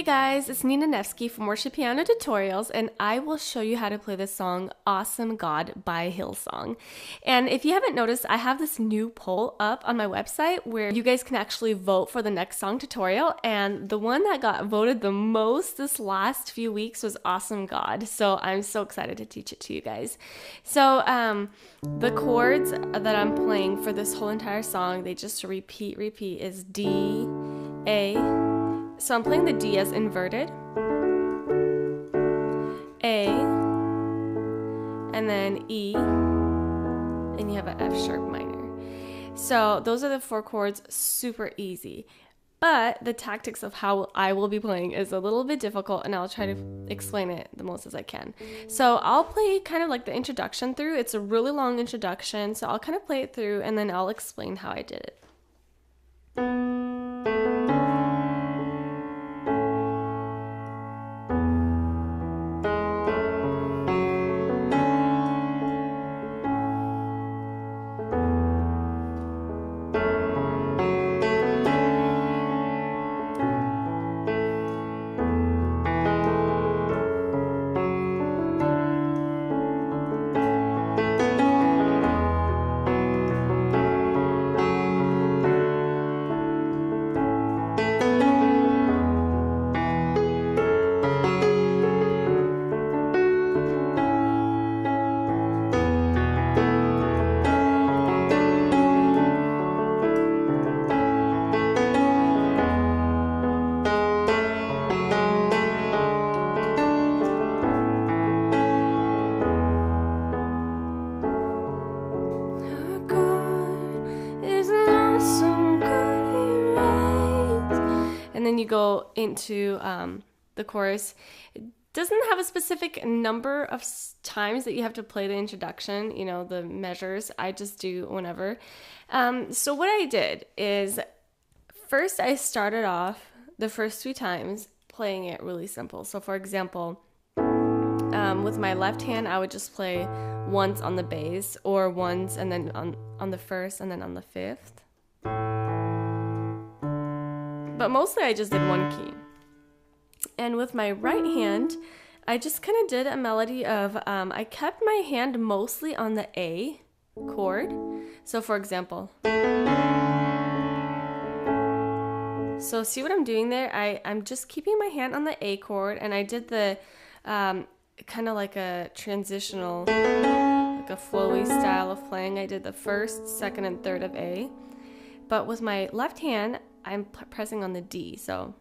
Hey guys, it's Nina Nevsky from Worship Piano Tutorials, and I will show you how to play the song Awesome God by Hillsong. And if you haven't noticed, I have this new poll up on my website where you guys can actually vote for the next song tutorial, and the one that got voted the most this last few weeks was Awesome God. So I'm so excited to teach it to you guys. So the chords that I'm playing for this whole entire song, they just repeat, is D, A. So I'm playing the D as inverted, A, and then E, and you have an F sharp minor. So those are the four chords, super easy. But the tactics of how I will be playing is a little bit difficult, and I'll try to explain it the most as I can. So I'll play kind of like the introduction through. It's a really long introduction, so I'll kind of play it through, and then I'll explain how I did it. And then you go into the chorus. It doesn't have a specific number of times that you have to play the introduction, you know, the measures. I just do whenever. So what I did is first I started off the first 3 times playing it really simple. So for example, with my left hand, I would just play once on the bass, or once and then on the first and then on the fifth. But mostly I just did one key. And with my right hand, I just kind of did a melody of, I kept my hand mostly on the A chord. So for example, so see what I'm doing there? I'm just keeping my hand on the A chord, and I did the kind of like a transitional, like a flowy style of playing. I did the first, second, and third of A. But with my left hand, I'm pressing on the D, so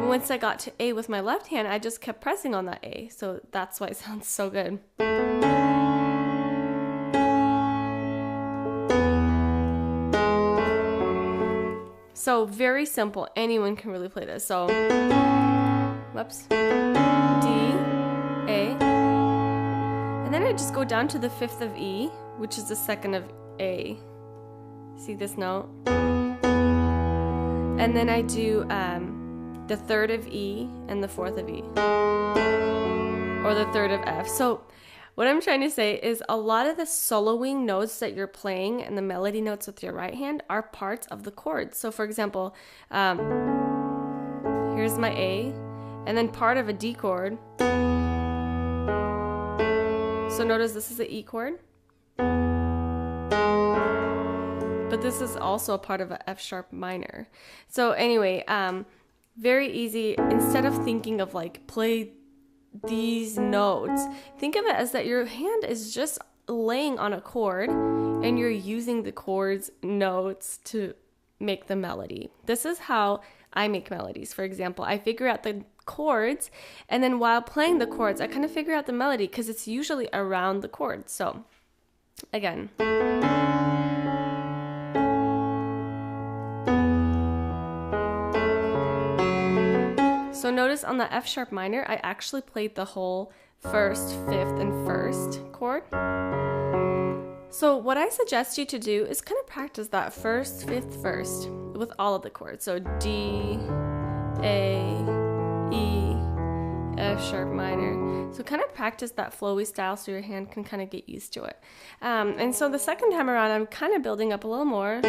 once I got to A with my left hand, I just kept pressing on that A, so that's why it sounds so good. So very simple, anyone can really play this. So, whoops, D, A, and then I just go down to the 5th of E, which is the 2nd of A. See this note? And then I do the 3rd of E and the 4th of E, or the 3rd of F. So what I'm trying to say is a lot of the soloing notes that you're playing and the melody notes with your right hand are parts of the chords. So for example, here's my A, and then part of a D chord. So notice this is the E chord, but this is also a part of an F sharp minor. So anyway, very easy. Instead of thinking of like play these notes, think of it as that your hand is just laying on a chord and you're using the chord's notes to make the melody. This is how I make melodies. For example, I figure out the chords, and then while playing the chords, I kind of figure out the melody because it's usually around the chords. So again. So notice on the F sharp minor, I actually played the whole 1st, 5th, and 1st chord. So what I suggest you to do is kind of practice that 1st, 5th, 1st with all of the chords. So D, A, E, F sharp minor. So kind of practice that flowy style so your hand can kind of get used to it. And so the second time around, I'm kind of building up a little more.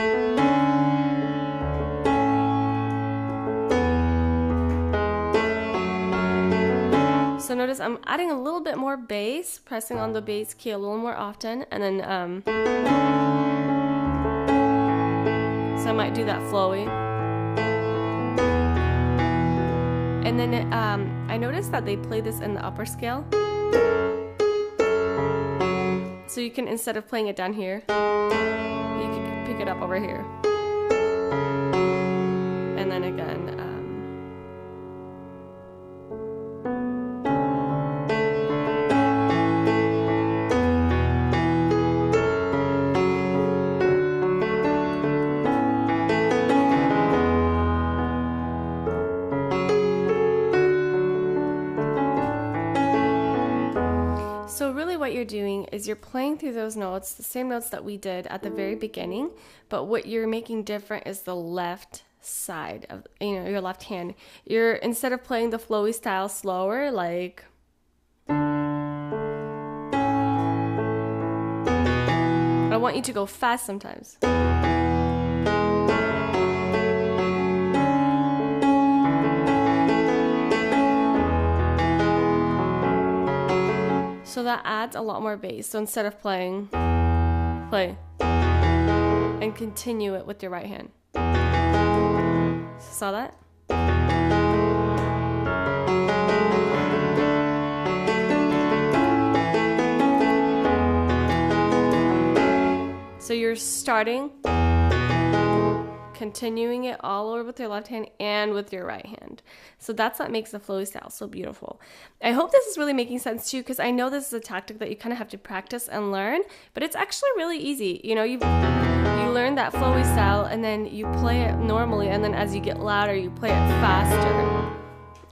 So notice I'm adding a little bit more bass, pressing on the bass key a little more often, and then so I might do that flowy. And then I noticed that they play this in the upper scale. So you can, instead of playing it down here, you can pick it up over here. And then again, so really what you're doing is you're playing through those notes, the same notes that we did at the very beginning, but what you're making different is the left side of, your left hand. You're, instead of playing the flowy style slower, like I want you to go fast sometimes. So that adds a lot more bass. So instead of playing, play, and continue it with your right hand. Saw that? So you're starting, continuing it all over with your left hand and with your right hand. So that's what makes the flowy style so beautiful. I hope this is really making sense to you, because I know this is a tactic that you kind of have to practice and learn, but it's actually really easy. You learn that flowy style and then you play it normally, and then as you get louder, you play it faster.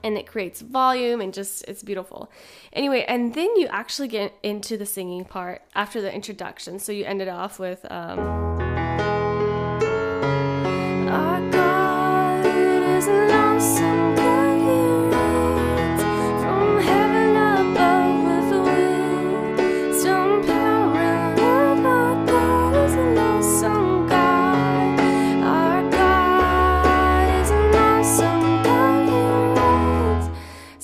And it creates volume and just, it's beautiful. Anyway, and then you actually get into the singing part after the introduction. So you ended off with Our God is an awesome God, He reigns from heaven above with wisdom, power, and love. Our God is an awesome God. Our God is an awesome God, He reigns.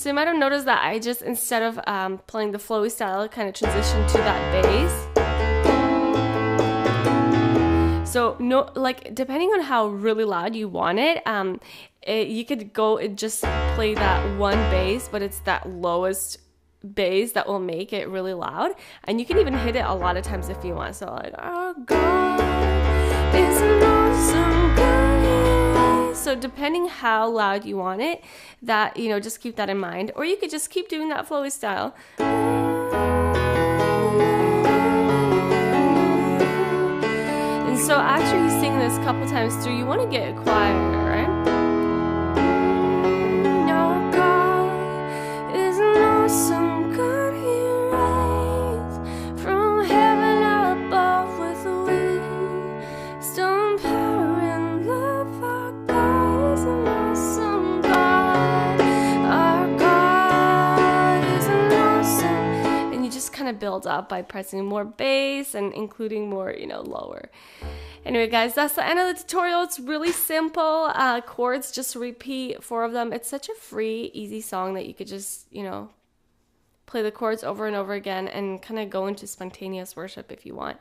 So you might have noticed that I just, instead of playing the flowy style, kind of transitioned to that bass. So no, like depending on how really loud you want it, you could go and just play that one bass, but it's that lowest bass that will make it really loud, and you can even hit it a lot of times if you want. So like, our God is an awesome God. So depending how loud you want it, that just keep that in mind, or you could just keep doing that flowy style. So after you sing this a couple times through, you want to get quieter, right? Our God is an awesome God, He reigns from heaven above with wisdom, power, and love. Our God is an awesome God. Our God is an awesome. And you just kind of build up by pressing more bass and including more, lower. Anyway, guys, that's the end of the tutorial. It's really simple. Chords, just repeat 4 of them. It's such a free, easy song that you could just, play the chords over and over again and kind of go into spontaneous worship if you want.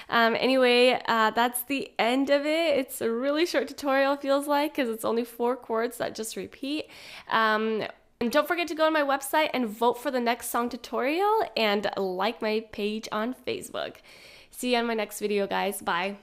Anyway, that's the end of it. It's a really short tutorial, feels like, because it's only 4 chords that just repeat. And don't forget to go to my website and vote for the next song tutorial, and like my page on Facebook. See you on my next video, guys. Bye.